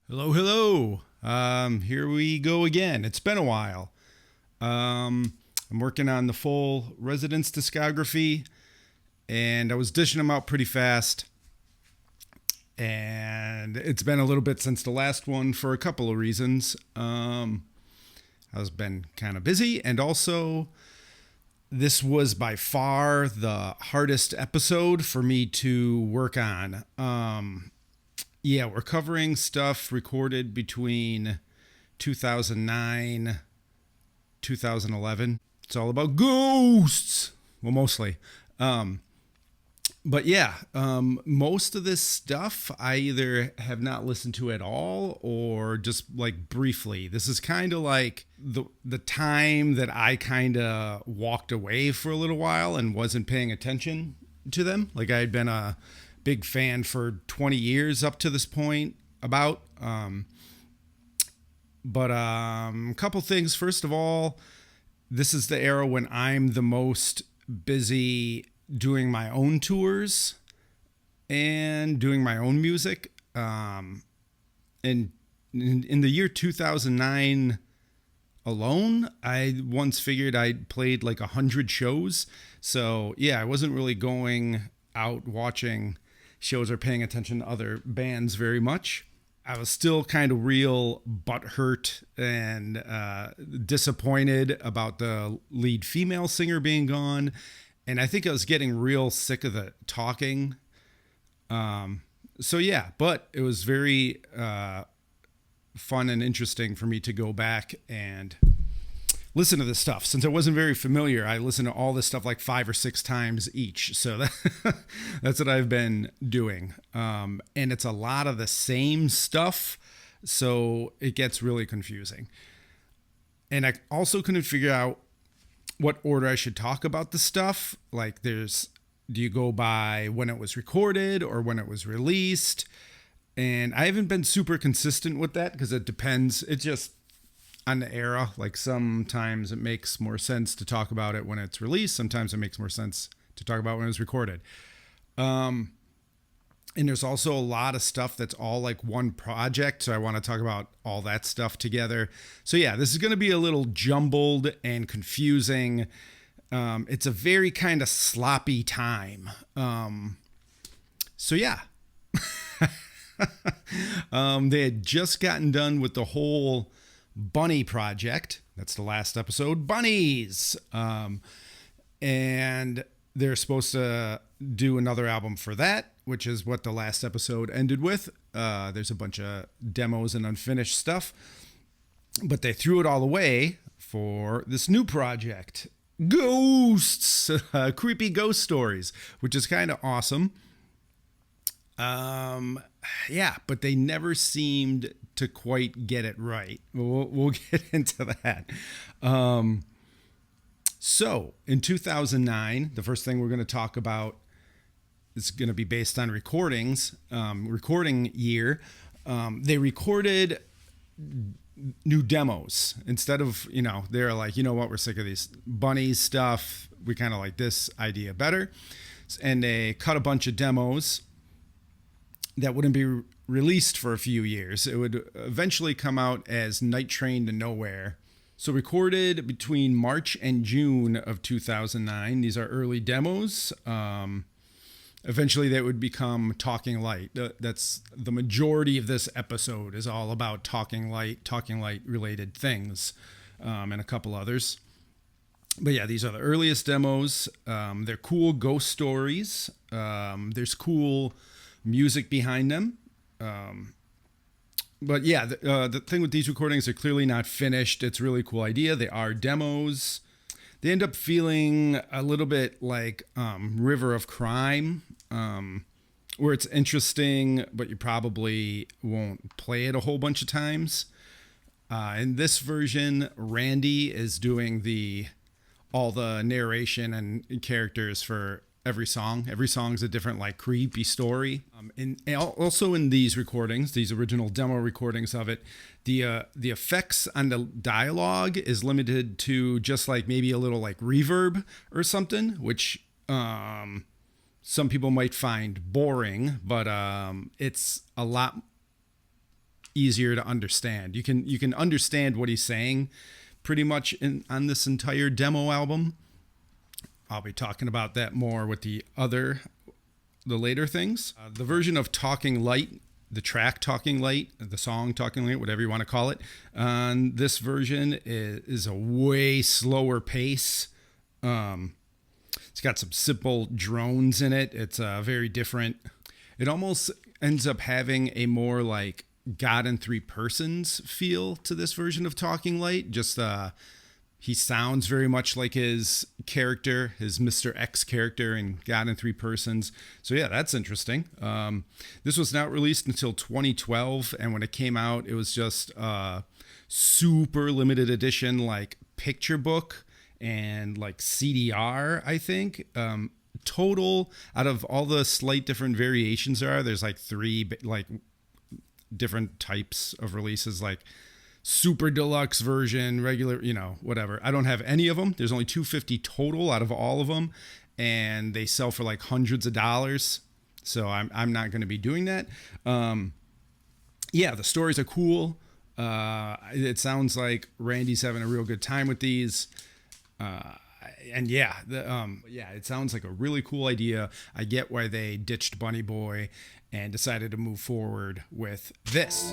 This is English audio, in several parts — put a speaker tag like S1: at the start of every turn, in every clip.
S1: Hello, hello. Here we go again. It's been a while. I'm working on the full Residence Discography, and I was dishing them out pretty fast. And it's been a little bit since the last one for a couple of reasons. I've been kind of busy, and also this was by far the hardest episode for me to work on. Yeah, we're covering stuff recorded between 2009, 2011. It's all about ghosts. Well, mostly. Um, but yeah, most of this stuff I either have not listened to at all or just like briefly. This is kind of like the time that I kind of walked away for a little while and wasn't paying attention to them. Like I had been a big fan for 20 years up to this point about a couple things. First of all, this is the era when I'm the most busy doing my own tours and doing my own music. And in the year 2009 alone, I once figured I'd played like 100 shows. So yeah, I wasn't really going out watching shows or paying attention to other bands very much. I was still kind of real butthurt and disappointed about the lead female singer being gone. And I think I was getting real sick of the talking. So yeah, but it was very fun and interesting for me to go back and listen to this stuff. Since I wasn't very familiar, I listened to all this stuff like 5 or 6 times each. So that's what I've been doing. And it's a lot of the same stuff. So it gets really confusing. And I also couldn't figure out what order I should talk about the stuff. Like do you go by when it was recorded or when it was released? And I haven't been super consistent with that because it depends. It just on the era. Like sometimes it makes more sense to talk about it when it's released. Sometimes it makes more sense to talk about when it's recorded. And there's also a lot of stuff that's all like one project. So I want to talk about all that stuff together. So yeah, this is going to be a little jumbled and confusing. It's a very kind of sloppy time. So yeah. They had just gotten done with the whole Bunny project. That's the last episode. Bunnies. And they're supposed to do another album for that, which is what the last episode ended with. There's a bunch of demos and unfinished stuff, but they threw it all away for this new project, Ghosts, creepy ghost stories, which is kind of awesome. Yeah, but they never seemed to quite get it right. We'll get into that. So in 2009, the first thing we're going to talk about is going to be based on recordings, recording year. They recorded new demos instead of, they're like, you know what, we're sick of these bunnies stuff. We kind of like this idea better. And they cut a bunch of demos that wouldn't be released for a few years. It would eventually come out as Night Train to Nowhere. So recorded between March and June of 2009. These are early demos. Eventually they would become Talking Light. That's the majority of this episode is all about Talking Light related things, and a couple others. But yeah, these are the earliest demos. They're cool ghost stories. There's cool music behind them. But yeah, the thing with these recordings, they're clearly not finished. It's a really cool idea. They are demos. They end up feeling a little bit like River of Crime, where it's interesting, but you probably won't play it a whole bunch of times. In this version, Randy is doing all the narration and characters for every song. Every song is a different, like, creepy story. And also in these recordings, these original demo recordings of it, the effects on the dialogue is limited to just like maybe a little like reverb or something, which some people might find boring, but it's a lot easier to understand. You can understand what he's saying pretty much on this entire demo album. I'll be talking about that more with the later things. The version of Talking Light, the track Talking Light, the song Talking Light, whatever you want to call it, this version is a way slower pace. It's got some simple drones in it. It's very different. It almost ends up having a more like God in Three Persons feel to this version of Talking Light. Just he sounds very much like his character, his Mr. X character in God in Three Persons. So yeah, that's interesting. This was not released until 2012, and when it came out, it was just a super limited edition, like picture book and like CDR, I think. Total, out of all the slight different variations there's like 3 like different types of releases, like super deluxe version, regular, whatever. I don't have any of them. There's only 250 total out of all of them, and they sell for like hundreds of dollars. So I'm not going to be doing that. Yeah, the stories are cool. It sounds like Randy's having a real good time with these. And yeah, it sounds like a really cool idea. I get why they ditched Bunny Boy and decided to move forward with this.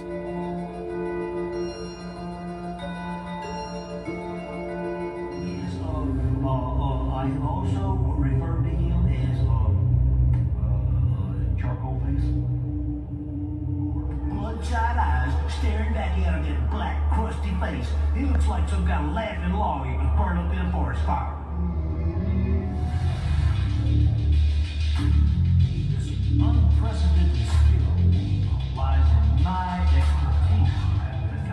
S2: I also refer to him as charcoal face. Bloodshot eyes staring back out of that black, crusty face. He looks like some kind of laughing log he was burned up in a forest fire. This unprecedented skill lies in my expertise.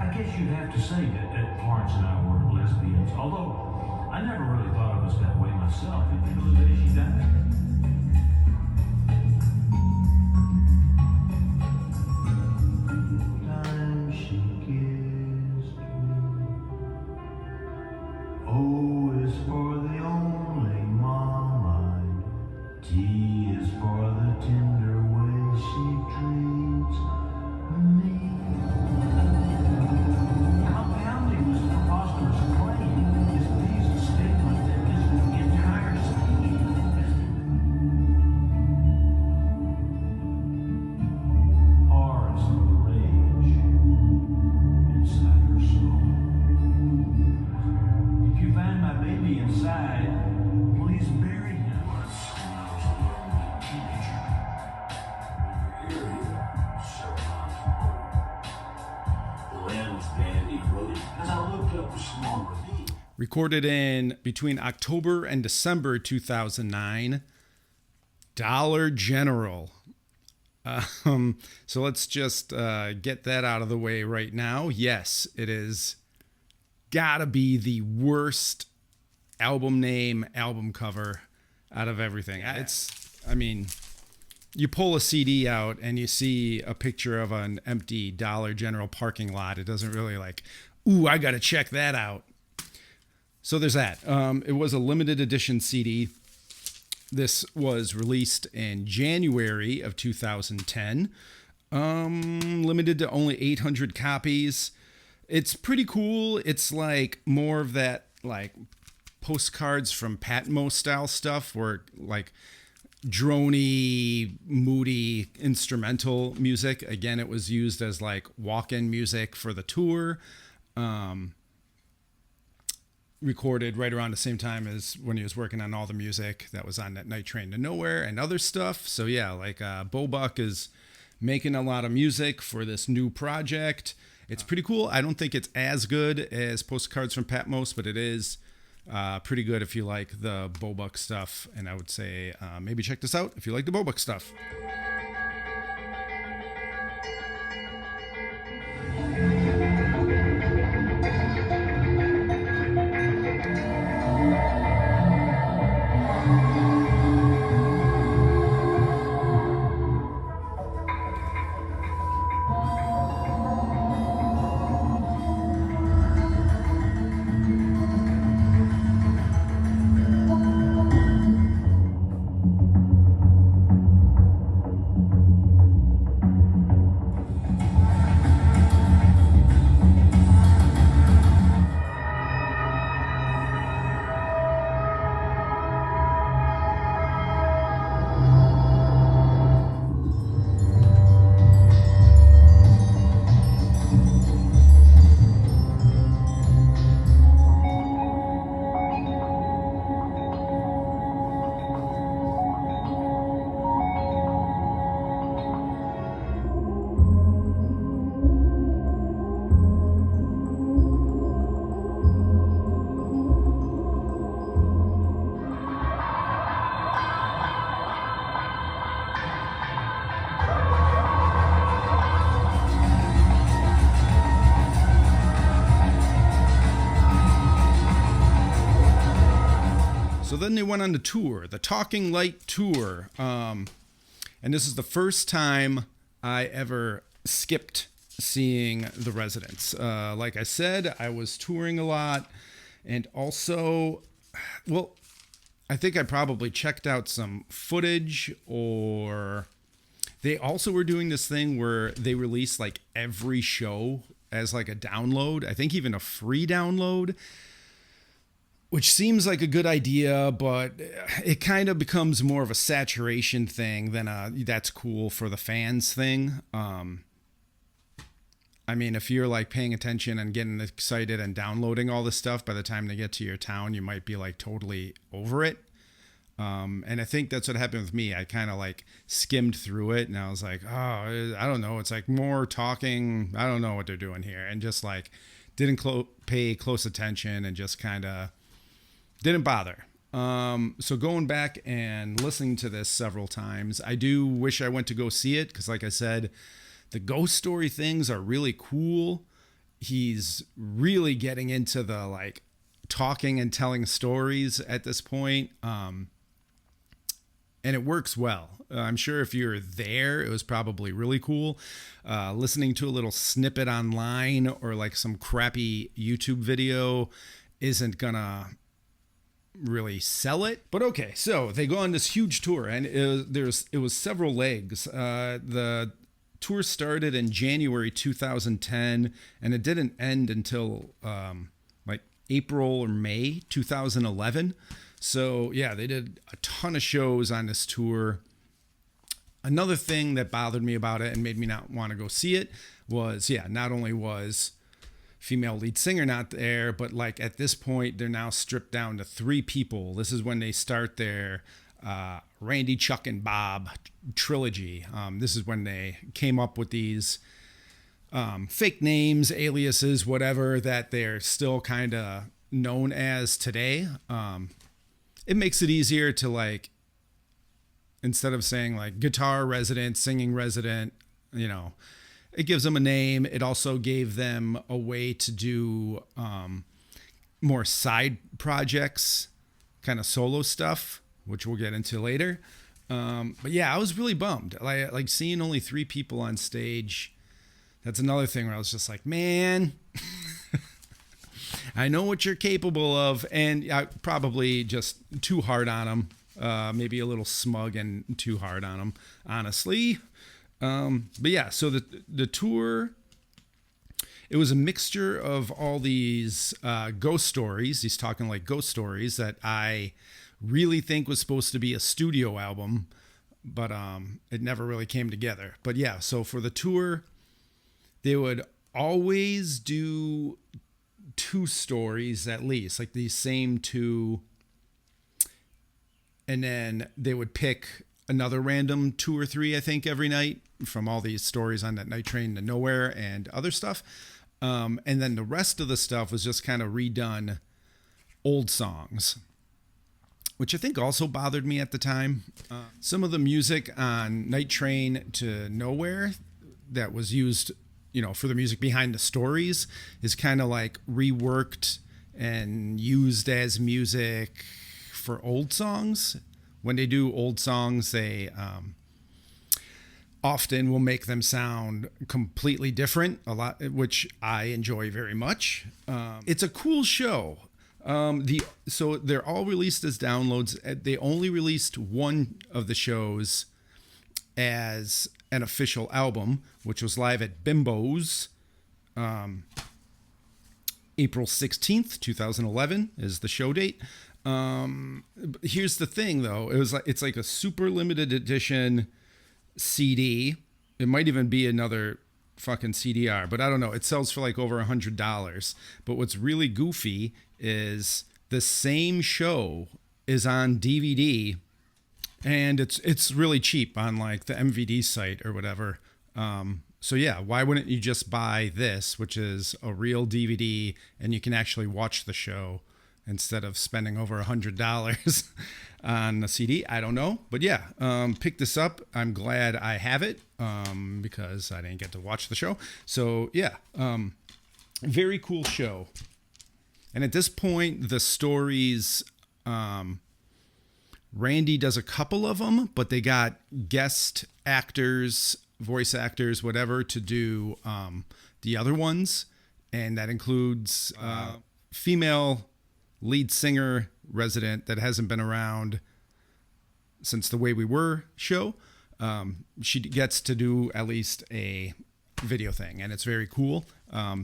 S2: I guess you'd have to say that Florence and I were lesbians, although I never really thought of us that way myself, until the day she died. Time she kissed me. O is for the only mom I know. T is for the tender way she treats me. Compounding this preposterous claim is these statement that this entire species hars the rage inside her soul. If you find my baby inside, please bury him.
S1: Recorded in between October and December 2009. Dollar General. So let's just get that out of the way right now. Yes, it is gotta be the worst album name, album cover out of everything. You pull a CD out and you see a picture of an empty Dollar General parking lot. It doesn't really ooh, I gotta check that out. So there's that. It was a limited edition CD. This was released in January of 2010. Limited to only 800 copies. It's pretty cool. It's like more of that like postcards from Patmos style stuff, where like droney, moody instrumental music. Again, it was used as like walk-in music for the tour. Recorded right around the same time as when he was working on all the music that was on that Night Train to Nowhere and other stuff. So yeah, Bo Buck is making a lot of music for this new project. It's pretty cool. I don't think it's as good as Postcards from Patmos, but it is pretty good if you like the Bo Buck stuff. And I would say maybe check this out if you like the Bo Buck stuff. then they went on the tour, the Talking Light tour. And this is the first time I ever skipped seeing the Residents. Like I said, I was touring a lot. And also, well, I think I probably checked out some footage, or they also were doing this thing where they released like every show as like a download. I think even a free download, which seems like a good idea, but it kind of becomes more of a saturation thing than a that's cool for the fans thing. I mean, if you're like paying attention and getting excited and downloading all this stuff, by the time they get to your town, you might be like totally over it. And I think that's what happened with me. I kind of like skimmed through it and I was like, oh, I don't know. It's like more talking. I don't know what they're doing here. And just like didn't pay close attention and just kind of didn't bother. So going back and listening to this several times, I do wish I went to go see it. Cause like I said, the ghost story things are really cool. He's really getting into the like talking and telling stories at this point. And it works well. I'm sure if you're there, it was probably really cool. Listening to a little snippet online or like some crappy YouTube video isn't gonna really sell it. But okay, so they go on this huge tour and it was several legs. The tour started in January 2010 and it didn't end until like April or May 2011. So yeah, they did a ton of shows on this tour. Another thing that bothered me about it and made me not want to go see it was, yeah, not only was female lead singer not there, but like at this point they're now stripped down to 3 people. This is when they start their Randy, Chuck, and Bob trilogy. This is when they came up with these fake names, aliases, whatever, that they're still kind of known as today. It makes it easier to like, instead of saying like guitar resident, singing resident, you know, it gives them a name. It also gave them a way to do more side projects, kind of solo stuff, which we'll get into later. But yeah, I was really bummed. Like seeing only 3 people on stage. That's another thing where I was just like, man, I know what you're capable of. And I probably just too hard on them. Maybe a little smug and too hard on them, honestly. But yeah, so the tour, it was a mixture of all these ghost stories. He's talking like ghost stories that I really think was supposed to be a studio album, but it never really came together. But yeah, so for the tour, they would always do 2 stories at least, like these same 2, and then they would pick another random 2 or 3, I think, every night from all these stories on that night train to nowhere and other stuff. And then the rest of the stuff was just kind of redone old songs, which I think also bothered me at the time. Some of the music on Night Train to Nowhere that was used, you know, for the music behind the stories is kind of like reworked and used as music for old songs. When they do old songs, they often will make them sound completely different, a lot, which I enjoy very much. It's a cool show. So they're all released as downloads. They only released one of the shows as an official album, which was live at Bimbo's. April 16th, 2011 is the show date. Here's the thing though. It's like a super limited edition CD. It might even be another fucking CDR, but I don't know. It sells for like over $100. But what's really goofy is the same show is on DVD, and it's really cheap on like the MVD site or whatever. So yeah, why wouldn't you just buy this, which is a real DVD, and you can actually watch the show instead of spending over $100 on a CD? I don't know, but yeah, pick this up. I'm glad I have it because I didn't get to watch the show. So yeah, very cool show. And at this point, the stories Randy does a couple of them, but they got guest actors, voice actors, whatever, to do the other ones. And that includes female lead singer resident that hasn't been around since the Way We Were show. She gets to do at least a video thing, and it's very cool.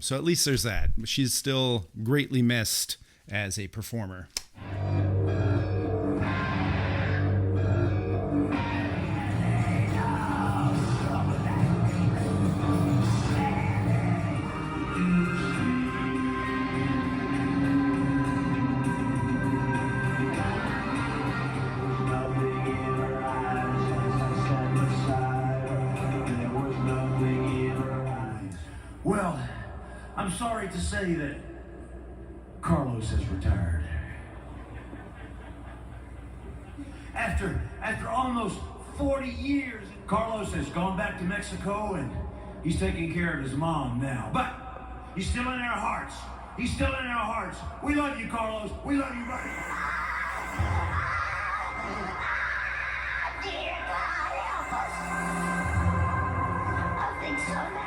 S1: So at least there's that. She's still greatly missed as a performer.
S2: Well, I'm sorry to say that Carlos has retired. After almost 40 years, Carlos has gone back to Mexico and he's taking care of his mom now. But he's still in our hearts. He's still in our hearts. We love you, Carlos. We love you, buddy.
S3: Dear God, help us. I think so now.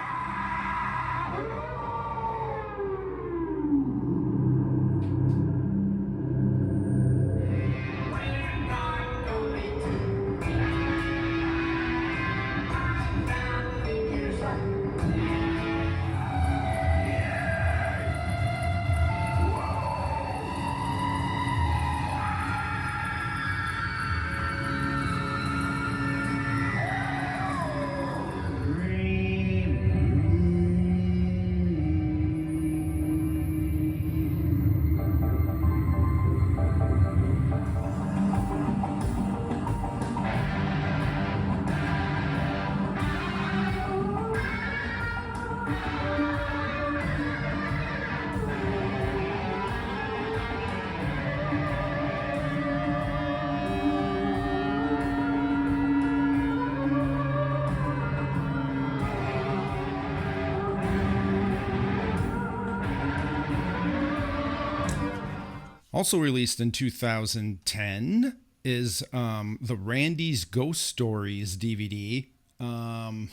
S1: Also released in 2010 is the Randy's Ghost Stories DVD. And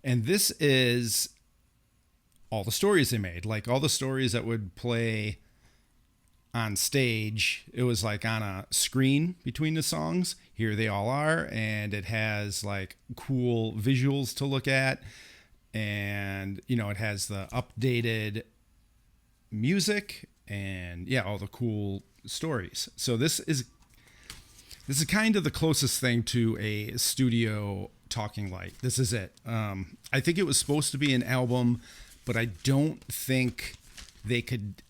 S1: this is all the stories they made, like all the stories that would play on stage. It was like on a screen between the songs. Here they all are, and it has like cool visuals to look at. And, you know, it has the updated music and all the cool stories. So this is kind of the closest thing to a studio talking light. This is it. I think it was supposed to be an album, but I don't think they could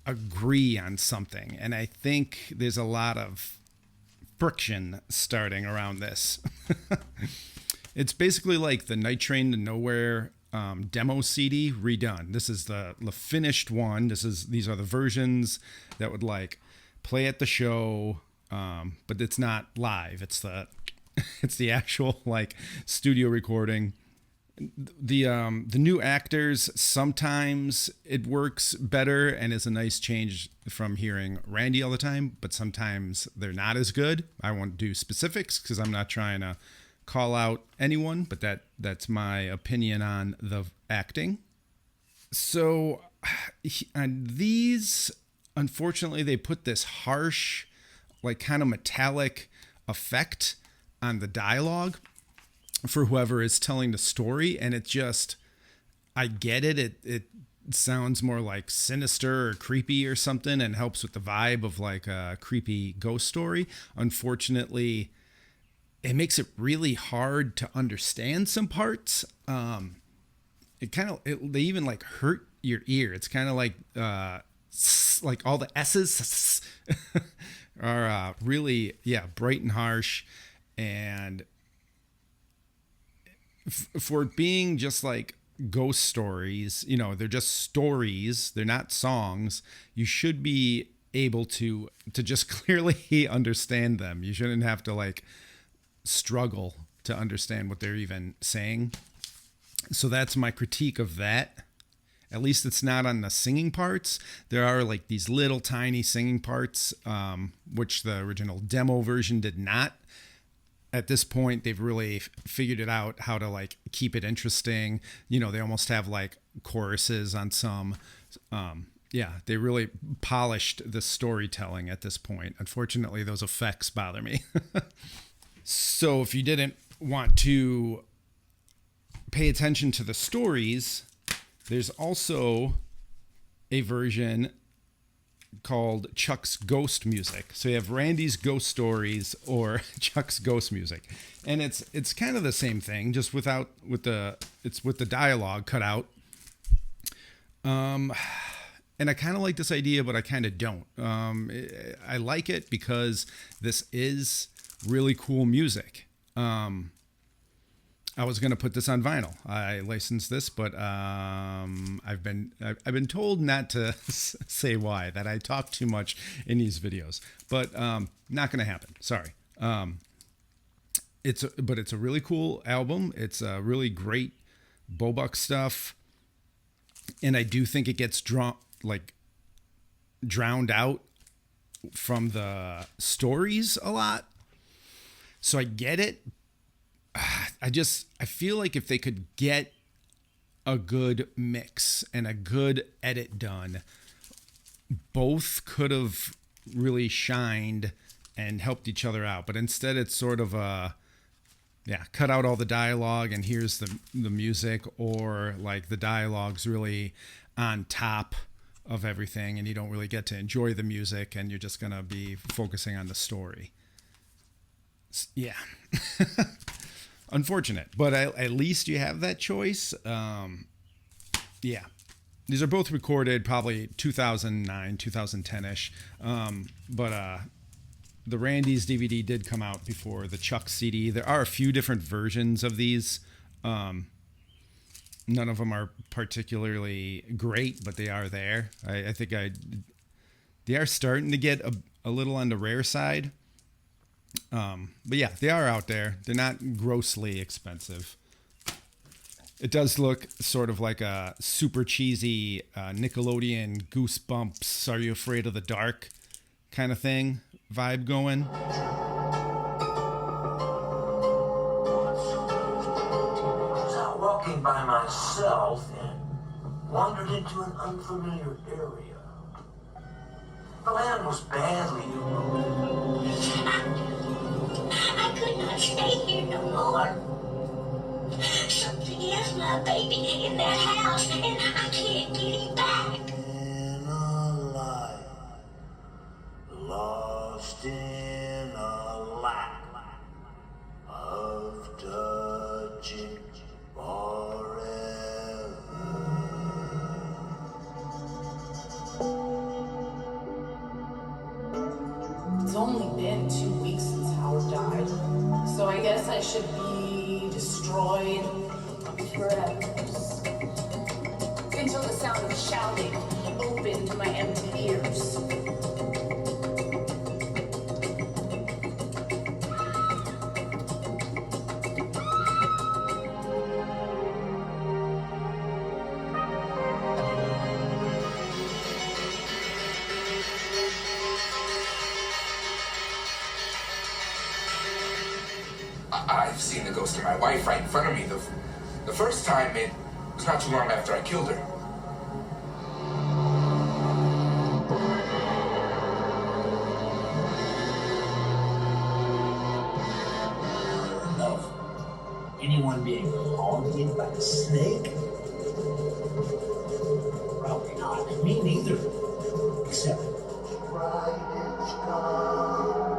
S1: agree on something. And I think there's a lot of friction starting around this. It's basically like the Night Train to Nowhere demo CD redone. This is the finished one. These are the versions that would like play at the show, but it's not live. It's the actual like studio recording. The new actors, sometimes it works better and is a nice change from hearing Randy all the time, but sometimes they're not as good. I won't do specifics because I'm not trying to call out anyone, but that's my opinion on the acting. So and these, unfortunately, they put this harsh, like kind of metallic effect on the dialogue for whoever is telling the story, and it just, I get it. It sounds more like sinister or creepy or something, and helps with the vibe of like a creepy ghost story. Unfortunately, it makes it really hard to understand some parts. They even like hurt your ear. It's kind of like all the S's are really, bright and harsh. And for it being just like ghost stories, you know, they're just stories. They're not songs. You should be able to just clearly understand them. You shouldn't have to like struggle to understand what they're even saying. So that's my critique of that. At least it's not on the singing parts. There are like these little tiny singing parts, which the original demo version did not. At this point, they've really figured it out how to like keep it interesting. You know, they almost have like choruses on some. Yeah, they really polished the storytelling at this point. Unfortunately, those effects bother me. So if you didn't want to pay attention to the stories, there's also a version called Chuck's Ghost Music. So you have Randy's Ghost Stories or Chuck's Ghost Music. And it's kind of the same thing, just with the dialogue cut out. And I kind of like this idea, but I kind of don't. I like it because this is really cool music. I was going to put this on vinyl. I licensed this, but I've been told not to say why, that I talk too much in these videos. But not going to happen. Sorry. It's a really cool album. It's really great Bobuck stuff. And I do think it gets drowned out from the stories a lot. So I get it. I feel like if they could get a good mix and a good edit done, both could have really shined and helped each other out. But instead it's sort of cut out all the dialogue and here's the music, or like the dialogue's really on top of everything and you don't really get to enjoy the music and you're just going to be focusing on the story. Yeah. Unfortunate, but at least you have that choice. Yeah. These are both recorded probably 2009, 2010-ish. But the Randy's DVD did come out before the Chuck CD. There are a few different versions of these. None of them are particularly great, but they are there. I think they are starting to get a little on the rare side. But yeah, they are out there. They're not grossly expensive. It does look sort of like a super cheesy Nickelodeon Goosebumps, Are You Afraid of the Dark kind of thing vibe going.
S3: Walking by myself and wandered into an unfamiliar area. The land was badly eroded.
S4: I could not stay here no more. Something is my baby in that house, and I can't get him back.
S3: In a life, lost in a lack of touching forever.
S5: It's only been 2 weeks since Howard died, so I guess I should be destroyed forever. Until the sound of shouting opened my empty ears.
S6: I've seen the ghost of my wife right in front of me. The first time, it was not too long after I killed her.
S2: Of anyone being haunted by a snake? Probably not. Me neither. Except
S3: Right, it's gone.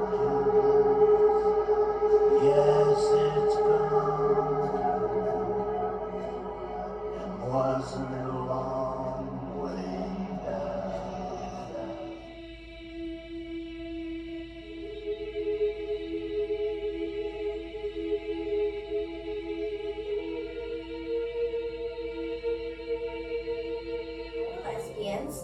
S3: Yes, it's gone. And wasn't it a long way down?
S4: Lesbians,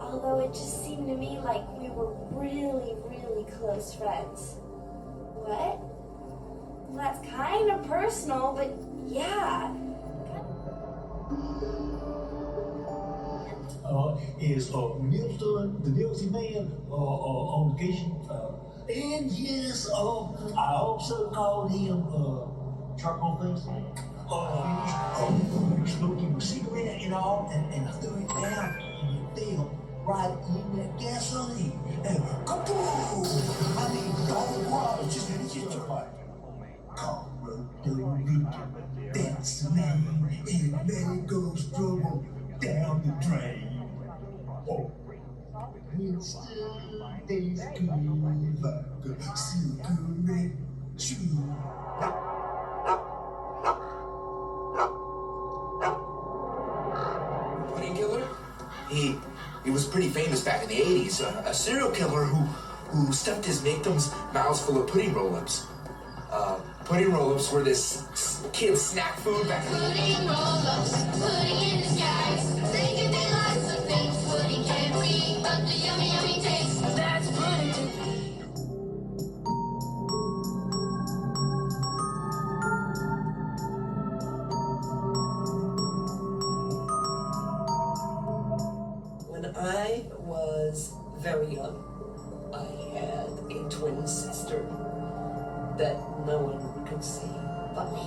S4: although it just seemed to me like we were really, really close friends. What? Well, that's kind of personal, but yeah.
S2: is Milton, the Milton Man, on vacation. And yes, I also called him Charcoal Face. Smoking a cigarette and all, and I threw it down, and it fell right in that gasoline. And kaboom! I mean, don't worry, just like, that's the name, and then it goes trouble down the drain. Oh, it's still days good like a cigarette chew.
S6: Pudding killer? He was pretty famous back in the 80s. A serial killer who stuffed his victims' mouths full of pudding roll-ups. Pudding roll-ups were this kid's snack food back in the
S7: Pudding roll-ups, pudding in disguise. They can be lots of things pudding can't be, but the yummy, yummy taste, that's pudding to me.
S8: When I was very young, I had a twin sister that no one could see but me.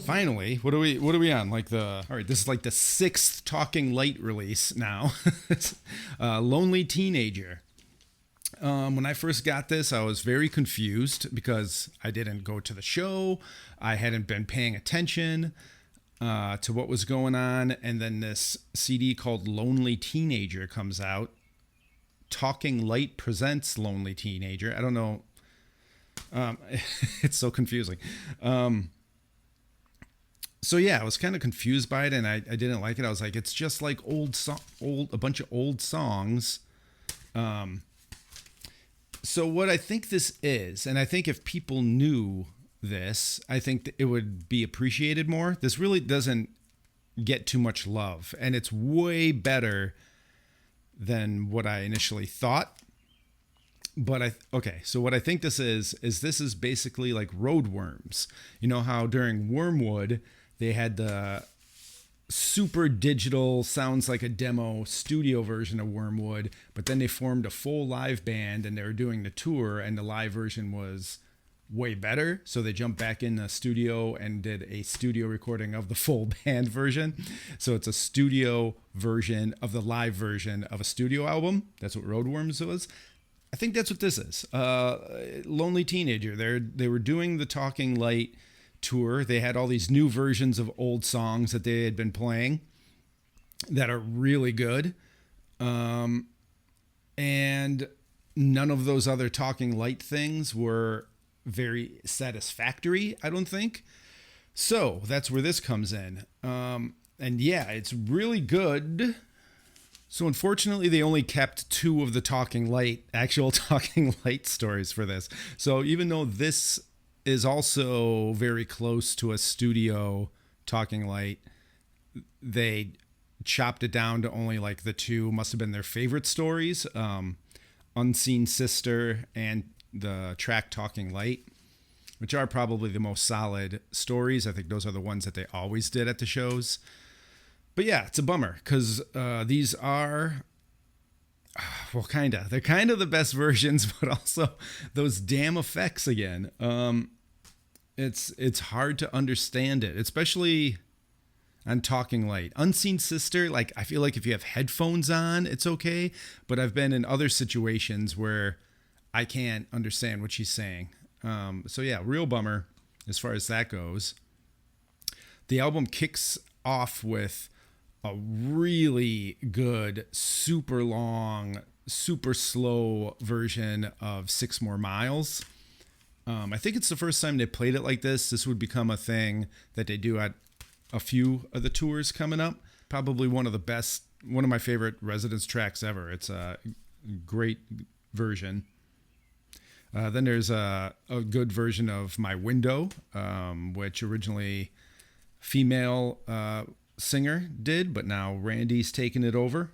S1: Finally, what are we on? Like all right, this is like the 6th Talking Light release now. Lonely Teenager. When I first got this, I was very confused because I didn't go to the show. I hadn't been paying attention to what was going on. And then this CD called Lonely Teenager comes out. Talking Light presents Lonely Teenager. I don't know. It's so confusing. So yeah, I was kind of confused by it, and I didn't like it. I was like, it's just like a bunch of old songs. So what I think this is, and I think if people knew this, I think that it would be appreciated more. This really doesn't get too much love, and it's way better than what I initially thought. But so what I think this is this is basically like Roadworms. You know how during Wormwood they had the super digital, sounds like a demo studio version of Wormwood, but then they formed a full live band and they were doing the tour, and the live version was way better. So they jumped back in the studio and did a studio recording of the full band version. So it's a studio version of the live version of a studio album. That's what Roadworms was. I think that's what this is. Lonely Teenager. They were doing the Talking Light tour. They had all these new versions of old songs that they had been playing that are really good. And none of those other Talking Light things were very satisfactory, I don't think. So that's where this comes in. And yeah, it's really good. So unfortunately, they only kept 2 of the actual Talking Light stories for this. So even though this is also very close to a studio Talking Light, they chopped it down to only like the 2 must have been their favorite stories, Unseen Sister and the track Talking Light, which are probably the most solid stories. I think those are the ones that they always did at the shows. But yeah, it's a bummer because these are, well, they're kind of the best versions, but also those damn effects again. It's hard to understand it, especially on Talking Light. Unseen Sister, like I feel like if you have headphones on, it's okay. But I've been in other situations where I can't understand what she's saying. So yeah, real bummer as far as that goes. The album kicks off with a really good, super long, super slow version of 6 More Miles. I think it's the first time they played it like this. This would become a thing that they do at a few of the tours coming up. Probably one of my favorite Residence tracks ever. It's a great version. Then there's a good version of My Window, which originally female singer did, but now Randy's taken it over.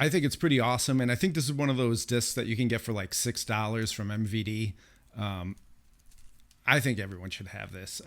S1: I think it's pretty awesome, and I think this is one of those discs that you can get for like $6 from MVD. I think everyone should have this.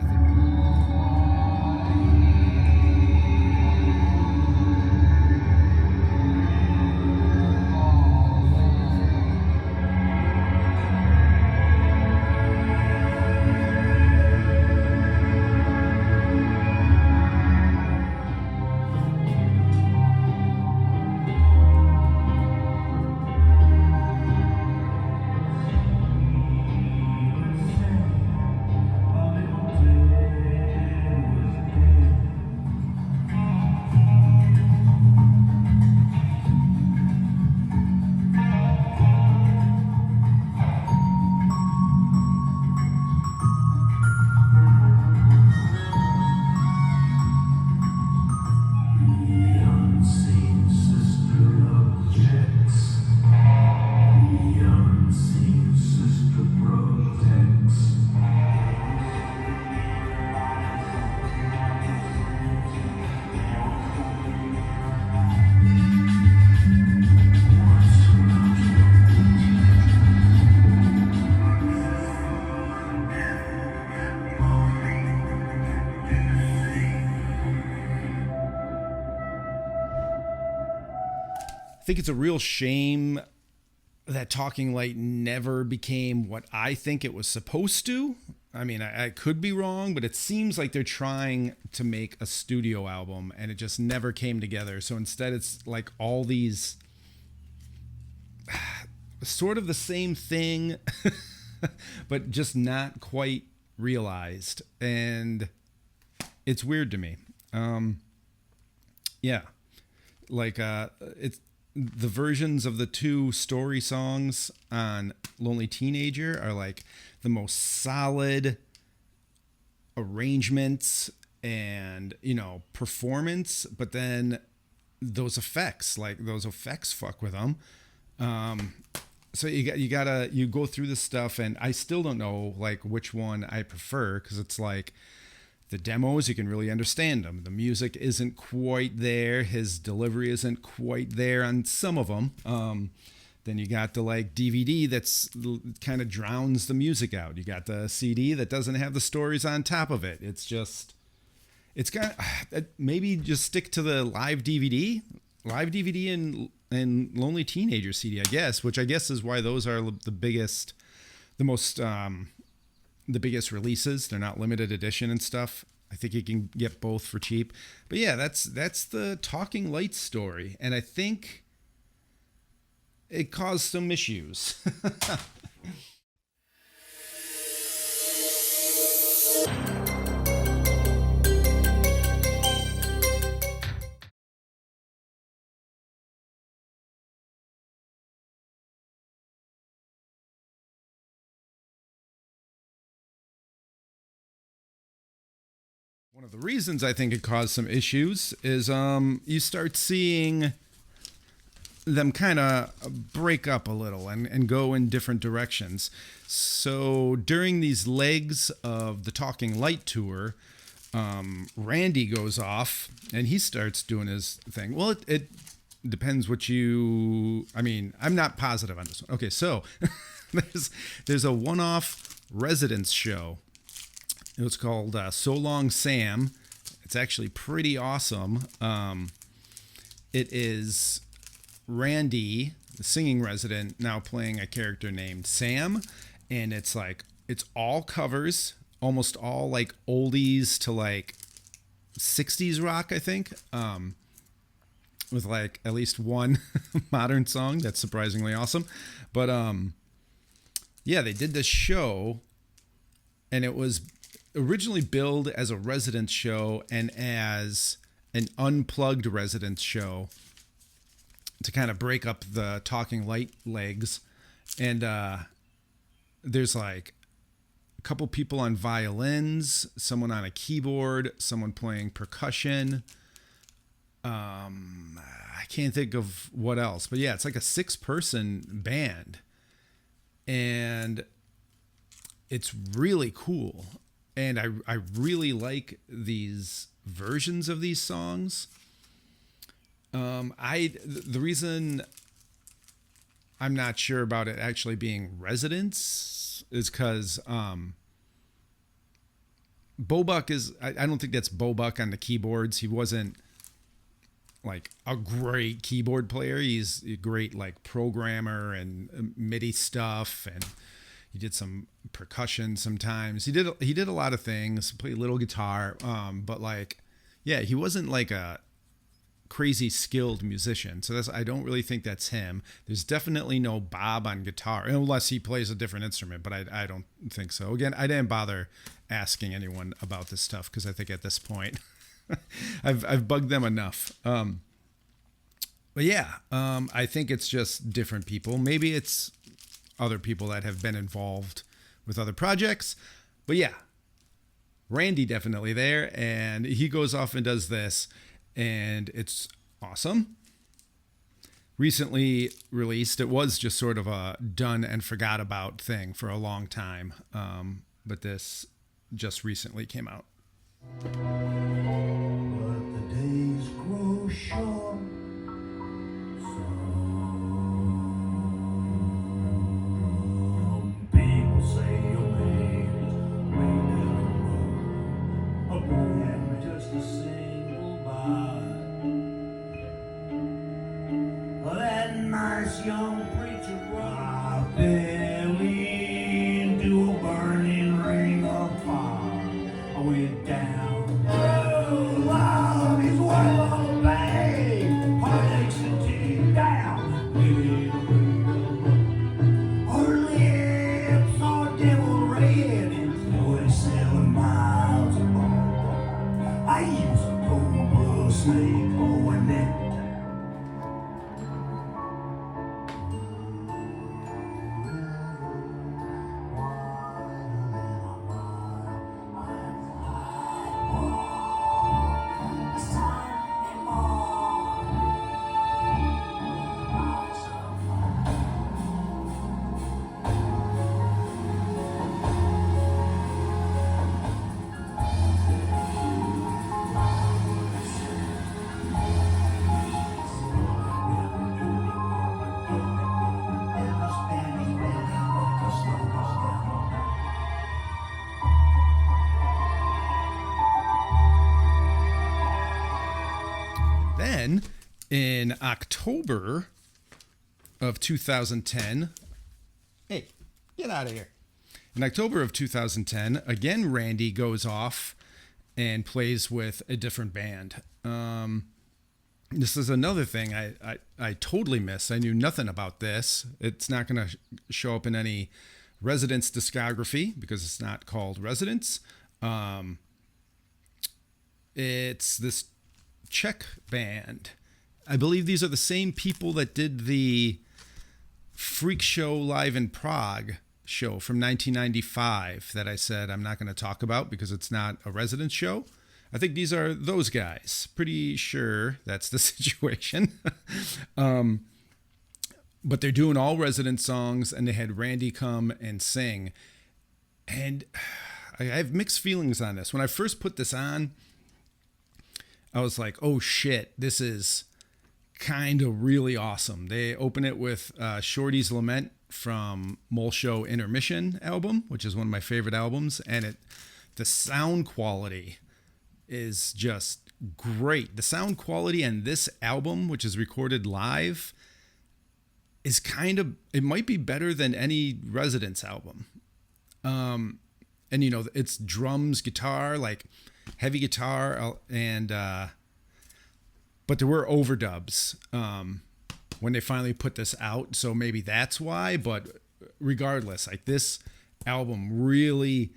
S1: I think it's a real shame that Talking Light never became what I think it was supposed to. I mean, I could be wrong, but it seems like they're trying to make a studio album and it just never came together. So instead, it's like all these sort of the same thing, but just not quite realized. And it's weird to me. Yeah. Like, it's the versions of the two story songs on Lonely Teenager are like the most solid arrangements and, you know, performance, but then those effects fuck with them. So you gotta go through this stuff, and I still don't know like which one I prefer, because it's like the demos, you can really understand them. The music isn't quite there. His delivery isn't quite there on some of them. Then you got the like DVD that's kind of drowns the music out. You got the CD that doesn't have the stories on top of it. It's got maybe just stick to the live DVD and Lonely Teenager CD, I guess, which I guess is why those are the biggest releases. They're not limited edition and stuff. I think you can get both for cheap. But yeah, that's the Talking Lights story, and I think it caused some issues. One of the reasons I think it caused some issues is you start seeing them kind of break up a little and go in different directions. So during these legs of the Talking Light tour, Randy goes off and he starts doing his thing. Well, it depends what you... I mean, I'm not positive on this one. Okay, so there's a one-off residence show. It was called So Long Sam. It's actually pretty awesome. It is Randy, the singing resident, now playing a character named Sam. And it's all covers, almost all like oldies to like 60s rock, I think. With like at least one modern song that's surprisingly awesome. But yeah, they did this show, and it was originally billed as a residence show and as an unplugged residence show to kind of break up the Talking Light legs. And there's like a couple people on violins, someone on a keyboard, someone playing percussion. I can't think of what else, but yeah, it's like a 6-person band, and it's really cool. And I really like these versions of these songs. The reason I'm not sure about it actually being residents is because Bobuck is, I don't think that's Bobuck on the keyboards. He wasn't like a great keyboard player. He's a great like programmer and MIDI stuff, and he did some percussion sometimes. He did a lot of things, played a little guitar, but like, yeah, he wasn't like a crazy skilled musician. So I don't really think that's him. There's definitely no Bob on guitar unless he plays a different instrument, but I don't think so. Again, I didn't bother asking anyone about this stuff because I think at this point I've bugged them enough. But yeah, I think it's just different people. Maybe it's other people that have been involved with other projects. But yeah, Randy definitely there, and he goes off and does this, and it's awesome. Recently released, it was just sort of a done and forgot about thing for a long time, but this just recently came out.
S2: But the days grow short. Some people say your man is way down the road. A boy just a single by. That nice young preacher brother fell into a burning ring of fire. I went down. Oh, wow, his wife on the babe. Heartaches and tears down. Her lips are devil red and 27 miles apart. I used to go snake going that
S1: Then in October of 2010, hey, get out of here. In October of 2010, again, Randy goes off and plays with a different band. This is another thing I totally missed. I knew nothing about this. It's not going to show up in any Residents discography because it's not called Residents. It's this Czech band. I believe these are the same people that did the Freak Show Live in Prague show from 1995 that I said I'm not going to talk about because it's not a Residents show. I think these are those guys. Pretty sure that's the situation. But they're doing all Residents songs, and they had Randy come and sing. And I have mixed feelings on this. When I first put this on, I was like, oh shit, this is kind of really awesome. They open it with Shorty's Lament from Mole Show Intermission album, which is one of my favorite albums. And the sound quality is just great. The sound quality on this album, which is recorded live, is it might be better than any Residents album. And you know, it's drums, guitar, like heavy guitar, and but there were overdubs when they finally put this out, so maybe that's why. But regardless, like, this album really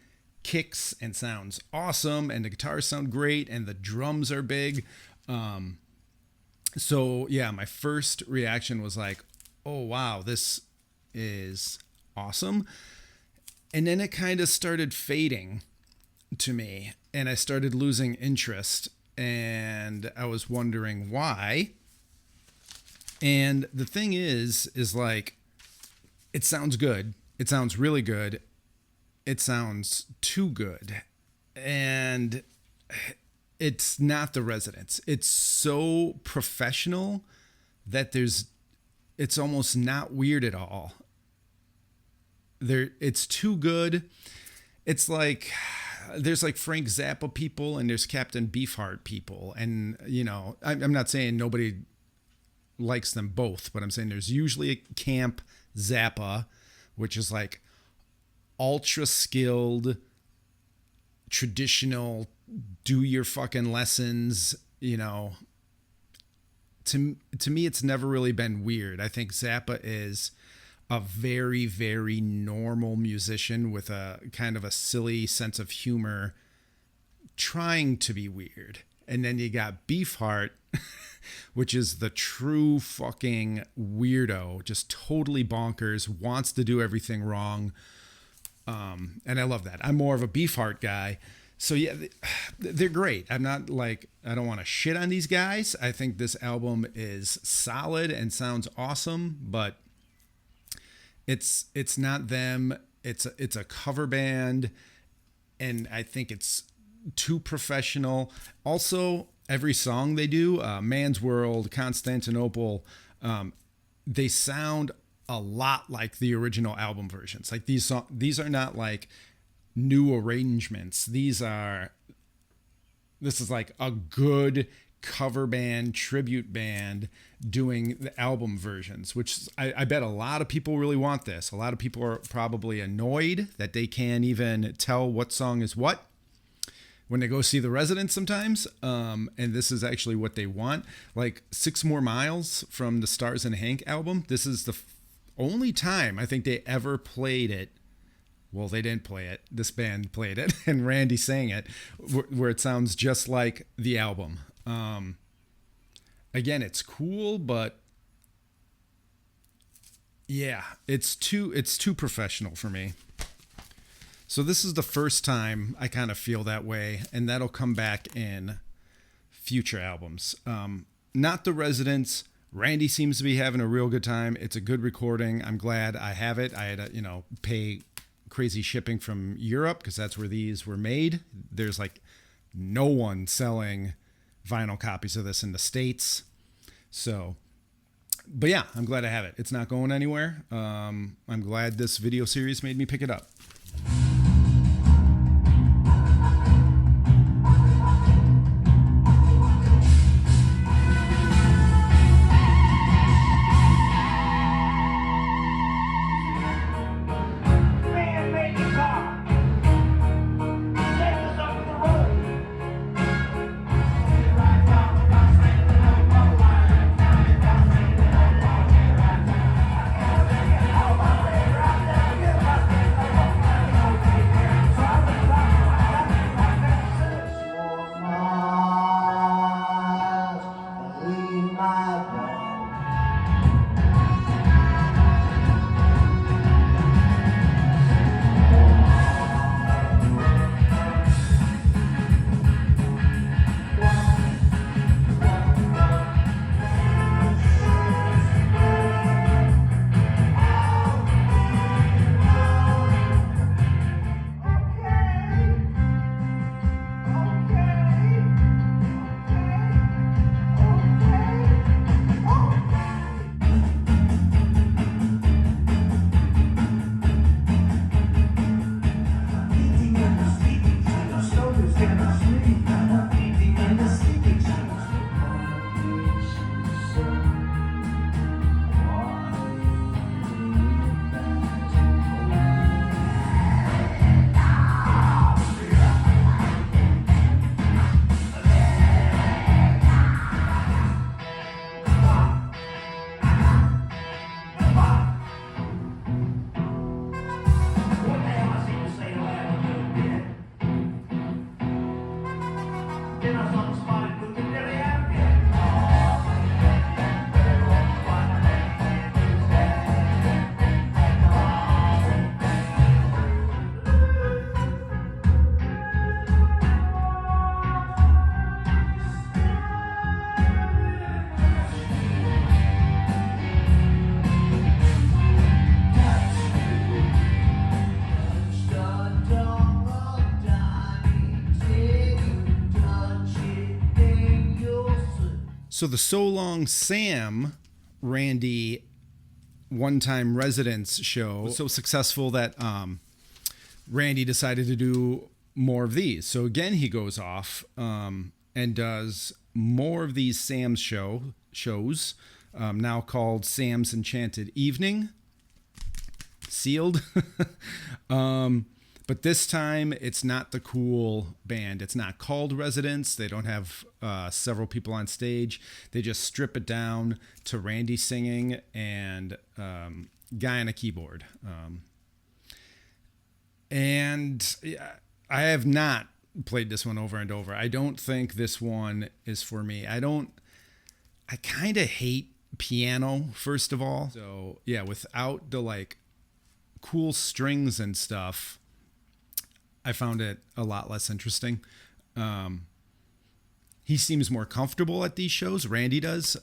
S1: kicks and sounds awesome, and the guitars sound great, and the drums are big. So yeah, my first reaction was like, oh wow, this is awesome. And then it kind of started fading to me, and I started losing interest, and I was wondering why. And the thing is like, it sounds good. It sounds really good. It sounds too good. And it's not The Residents. It's so professional that it's almost not weird at all. It's too good. It's like there's like Frank Zappa people and there's Captain Beefheart people, and I'm not saying nobody likes them both, but I'm saying there's usually a Camp Zappa, which is like ultra skilled, traditional, do your fucking lessons. To me, it's never really been weird. I think Zappa is a very, very normal musician with a kind of a silly sense of humor, trying to be weird. And then you got Beefheart, which is the true fucking weirdo, just totally bonkers, wants to do everything wrong. And I love that. I'm more of a Beefheart guy. So yeah, they're great. I'm not like, I don't want to shit on these guys. I think this album is solid and sounds awesome, but it's not them. It's a cover band, and I think it's too professional. Also, every song they do, Man's World, Constantinople, they sound a lot like the original album versions. Like these are not like new arrangements. This is like a good cover band, tribute band doing the album versions, which I bet a lot of people really want this. A lot of people are probably annoyed that they can't even tell what song is what when they go see The Residents sometimes. And this is actually what they want. Like 6 More Miles from the Stars and Hank album. This is the only time I think they ever played it. Well, they didn't play it. This band played it, and Randy sang it, where it sounds just like the album. Again, it's cool, but yeah, it's too professional for me. So this is the first time I kind of feel that way, and that'll come back in future albums. Not The Residents. Randy seems to be having a real good time. It's a good recording. I'm glad I have it. I had to, pay crazy shipping from Europe because that's where these were made. There's like no one selling vinyl copies of this in the States. So, but yeah, I'm glad I have it. It's not going anywhere. I'm glad this video series made me pick it up. So the So Long Sam Randy one-time residence show was so successful that Randy decided to do more of these. So again, he goes off and does more of these Sam's shows, now called Sam's Enchanted Evening, sealed. But this time, it's not the cool band. It's not called Residents. They don't have several people on stage. They just strip it down to Randy singing and guy on a keyboard. And I have not played this one over and over. I don't think this one is for me. I kind of hate piano, first of all. So yeah, without the like cool strings and stuff, I found it a lot less interesting. He seems more comfortable at these shows. Randy does.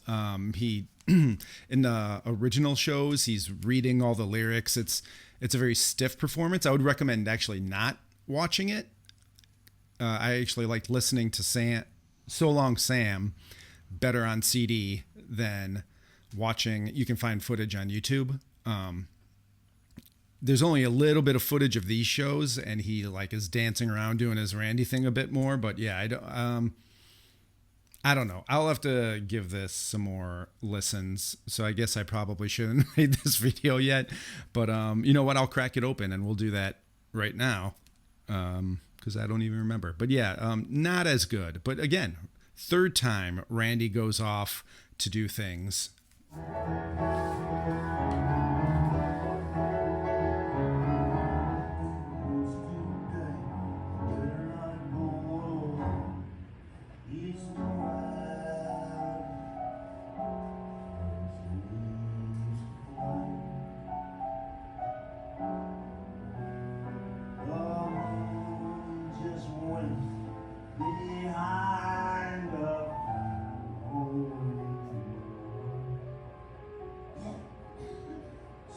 S1: He in the original shows, he's reading all the lyrics. It's a very stiff performance. I would recommend actually not watching it. I actually liked listening to So Long Sam better on CD than watching. You can find footage on YouTube. There's only a little bit of footage of these shows, and he like is dancing around doing his Randy thing a bit more. But yeah, I don't know. I'll have to give this some more listens. So I guess I probably shouldn't have made this video yet. But you know what? I'll crack it open, and we'll do that right now because I don't even remember. But yeah, not as good. But again, third time Randy goes off to do things.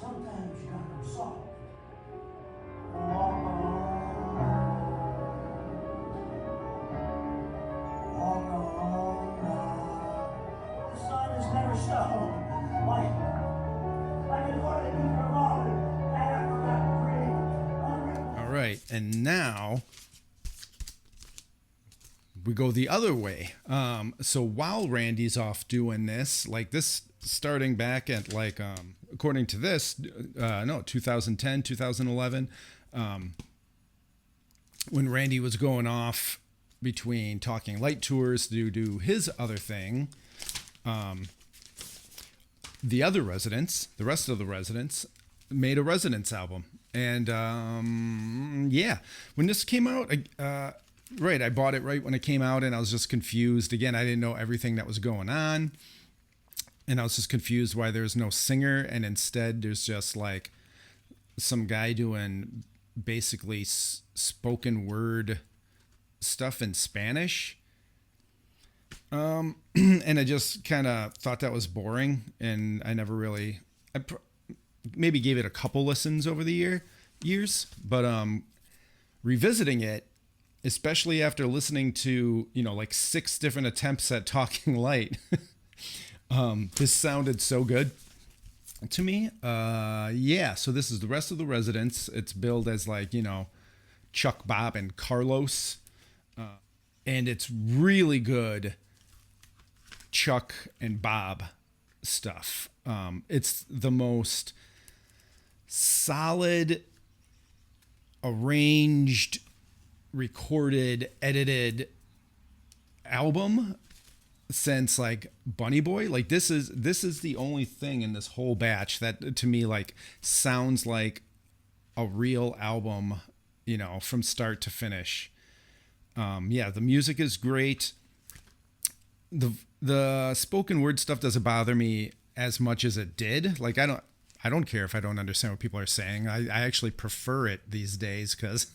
S2: Sometimes you gotta go soft. Walk on now. The sun is never shown. Like it was in the morning after that
S1: All right, and now we go the other way. So while Randy's off doing this, like this starting back at like according to this 2010 2011 when Randy was going off between Talking Light tours to do his other thing, the rest of the residents made a Residents album. And yeah, when this came out, I bought it right when it came out, and I was just confused. Again, I didn't know everything that was going on, and I was just confused why there's no singer, and instead there's just like some guy doing basically spoken word stuff in Spanish. And I just kind of thought that was boring, and I never really, maybe gave it a couple listens over the years, but revisiting it, especially after listening to, like 6 different attempts at Talking Light, this sounded so good to me. Yeah, so this is the rest of the Residents. It's billed as like, Chuck, Bob, and Carlos. And it's really good Chuck and Bob stuff. It's the most solid, arranged, recorded, edited album since like Bunny Boy. Like this is the only thing in this whole batch that to me like sounds like a real album, from start to finish. Yeah, the music is great. The spoken word stuff doesn't bother me as much as it did. Like I don't care if I don't understand what people are saying. I actually prefer it these days because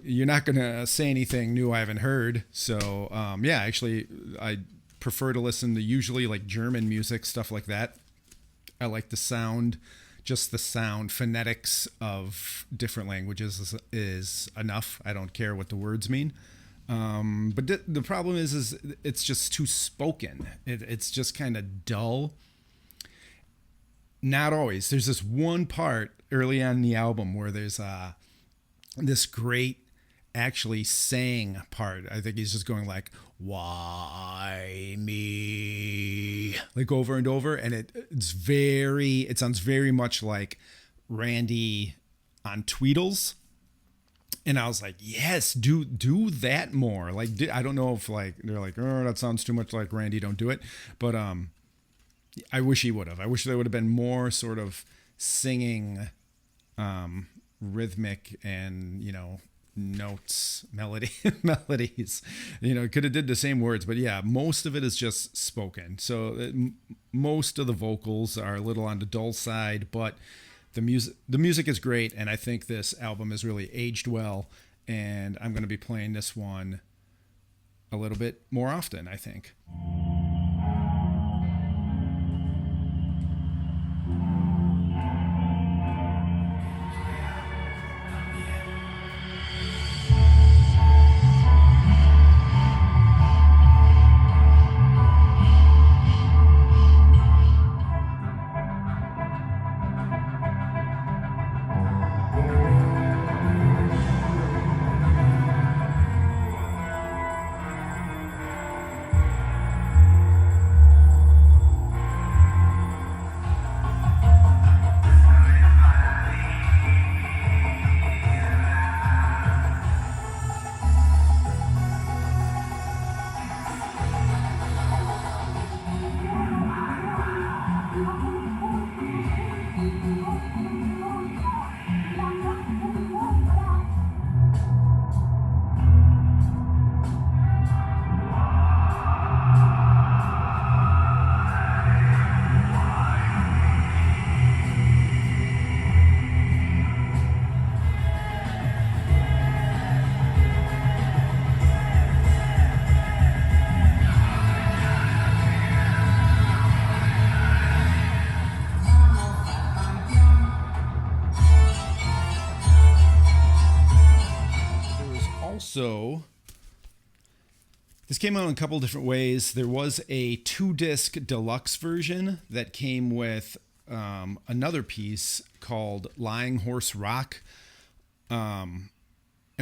S1: you're not going to say anything new I haven't heard. So yeah, actually I prefer to listen to usually like German music, stuff like that. I like the sound, just the sound, phonetics of different languages is enough. I don't care what the words mean. But the problem is it's just too spoken. It's just kind of dull. Not always. There's this one part early on in the album where there's this great actually sang part. I think he's just going like, why me, like over and over, and it sounds very much like Randy on Tweedles. And I was like, yes, do that more. Like, I don't know if like they're like, oh, that sounds too much like Randy, don't do it. But I wish he would have. I wish there would have been more sort of singing, rhythmic and, notes, melodies. Could have did the same words, but yeah, most of it is just spoken. So most of the vocals are a little on the dull side, but the music is great, and I think this album has really aged well, and I'm going to be playing this one a little bit more often, I think. So this came out in a couple different ways. There was a 2-disc deluxe version that came with another piece called Lying Horse Rock. And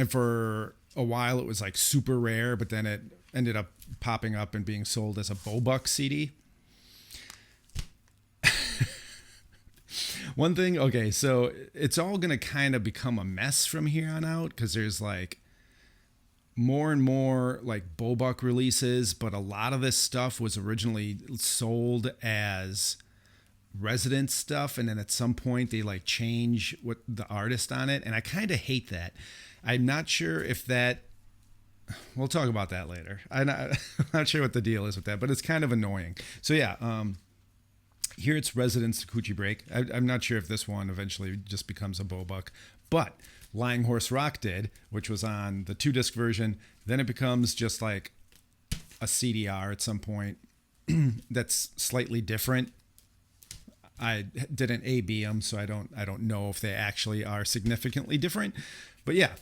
S1: for a while it was like super rare, but then it ended up popping up and being sold as a Bobuck CD. One thing, okay, so it's all going to kind of become a mess from here on out because there's like more and more like Bobuck releases, but a lot of this stuff was originally sold as Resident stuff, and then at some point they like change what the artist on it, and I kind of hate that. I'm not sure if that, we'll talk about that later. I'm not sure what the deal is with that, but it's kind of annoying. So yeah, here it's Resident's Coochie Break. I'm not sure if this one eventually just becomes a Bobuck, but Lying Horse Rock did, which was on the 2-disc version. Then it becomes just like a CDR at some point that's slightly different. I didn't A/B them, so I don't know if they actually are significantly different. But yeah.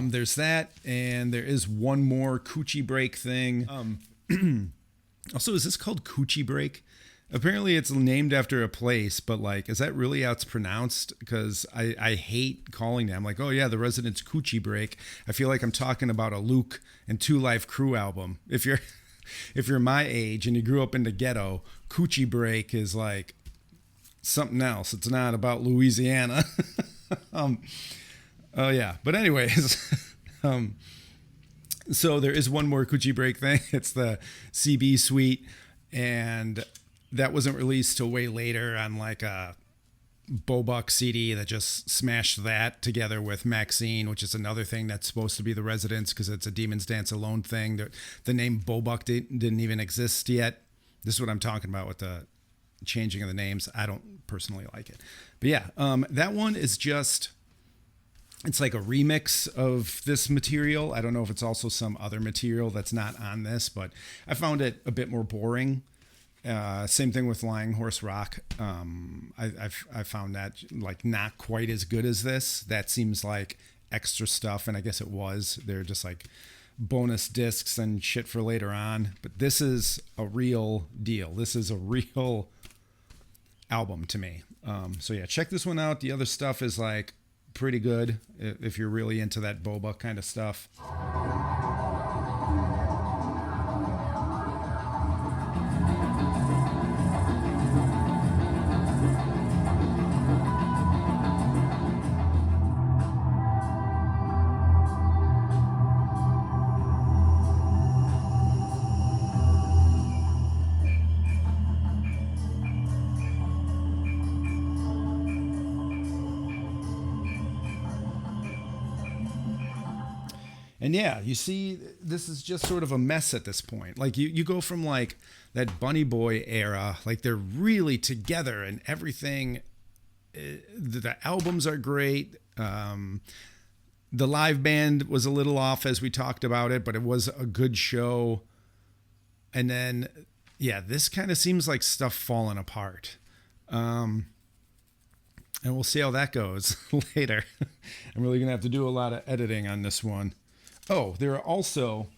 S1: There's that, and there is one more Coochie Break thing. Also, is this called Coochie Break? Apparently it's named after a place, but like, is that really how it's pronounced? Because I hate calling them like, oh yeah, the Resident's Coochie Break. I feel like I'm talking about a Luke and Two Live Crew album. If you're my age and you grew up in the ghetto, Coochie Break is like something else. It's not about Louisiana. Oh yeah. But anyways, so there is one more Coochie Break thing. It's the CB suite, and that wasn't released till way later on like a Bobuck CD that just smashed that together with Maxine, which is another thing that's supposed to be the Residents because it's a Demon's Dance Alone thing. The name Bobuck didn't even exist yet. This is what I'm talking about with the changing of the names. I don't personally like it. But yeah, that one is just, it's like a remix of this material. I don't know if it's also some other material that's not on this, but I found it a bit more boring. Same thing with Lying Horse Rock. I found that like not quite as good as this. That seems like extra stuff, and I guess it was. They're just like bonus discs and shit for later on. But this is a real deal. This is a real album to me. So yeah, check this one out. The other stuff is like pretty good if you're really into that boba kind of stuff. And yeah, you see, this is just sort of a mess at this point. Like you go from like that Bunny Boy era, like they're really together and everything. The albums are great. The live band was a little off as we talked about it, but it was a good show. And then, yeah, this kind of seems like stuff falling apart. And we'll see how that goes later. I'm really going to have to do a lot of editing on this one. Oh, there are also,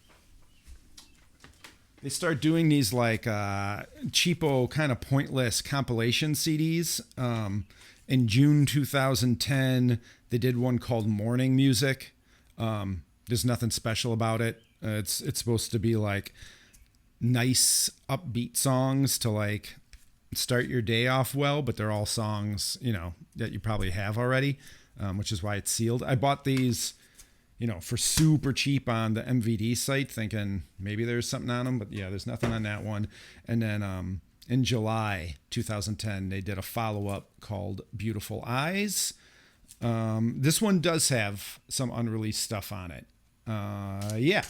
S1: they start doing these like cheapo kind of pointless compilation CDs. In June 2010, they did one called Morning Music. There's nothing special about it. It's supposed to be like nice upbeat songs to like start your day off well, but they're all songs, you know, that you probably have already, which is why it's sealed. I bought these, you know, for super cheap on the MVD site, thinking maybe there's something on them, but yeah, there's nothing on that one. And then in July 2010, they did a follow-up called Beautiful Eyes. This one does have some unreleased stuff on it. Yeah.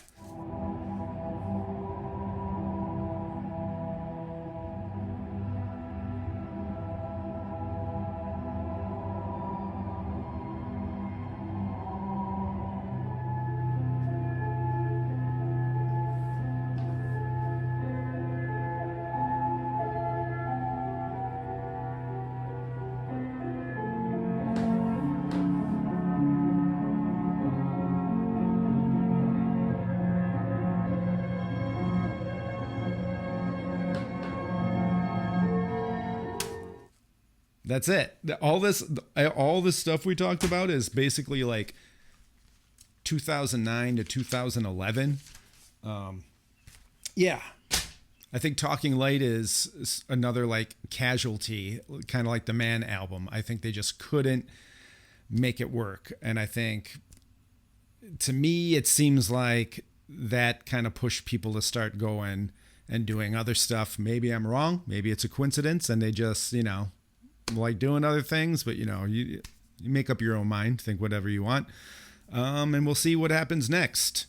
S1: That's it. All this stuff we talked about is basically like 2009 to 2011. Yeah, I think Talking Light is another like casualty, kind of like the Man album. I think they just couldn't make it work, and I think to me it seems like that kind of pushed people to start going and doing other stuff. Maybe I'm wrong. Maybe it's a coincidence, and they just, you know, like doing other things, but you know, you make up your own mind, think whatever you want. And we'll see what happens next.